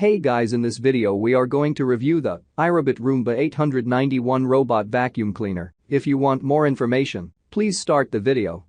Hey guys, in this video we are going to review the iRobot Roomba 891 robot vacuum cleaner. If you want more information, please start the video.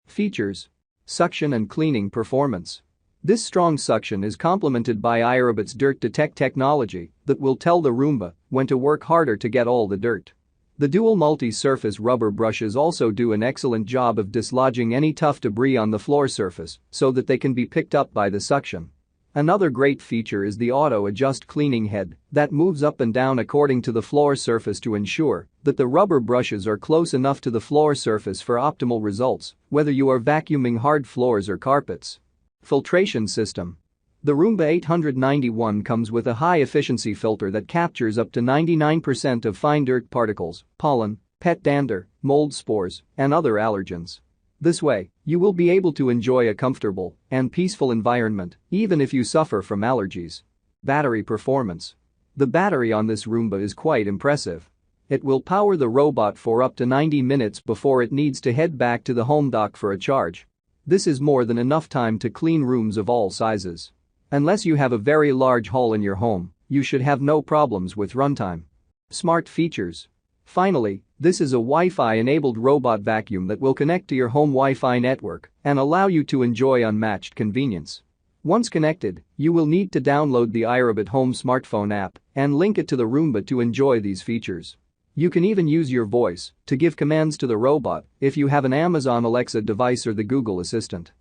Features: suction and cleaning performance. This strong suction is complemented by iRobot's dirt detect technology that will tell the Roomba when to work harder to get all the dirt. The dual multi-surface rubber brushes also do an excellent job of dislodging any tough debris on the floor surface so that they can be picked up by the suction. Another great feature is the auto-adjust cleaning head that moves up and down according to the floor surface to ensure that the rubber brushes are close enough to the floor surface for optimal results, whether you are vacuuming hard floors or carpets. Filtration system. The Roomba 891 comes with a high-efficiency filter that captures up to 99% of fine dirt particles, pollen, pet dander, mold spores, and other allergens. This way, you will be able to enjoy a comfortable and peaceful environment even if you suffer from allergies. Battery performance. The battery on this Roomba is quite impressive. It will power the robot for up to 90 minutes before it needs to head back to the home dock for a charge. This is more than enough time to clean rooms of all sizes. Unless you have a very large hall in your home, you should have no problems with runtime. Smart features. Finally, this is a Wi-Fi-enabled robot vacuum that will connect to your home Wi-Fi network and allow you to enjoy unmatched convenience. Once connected, you will need to download the iRobot Home smartphone app and link it to the Roomba to enjoy these features. You can even use your voice to give commands to the robot if you have an Amazon Alexa device or the Google Assistant.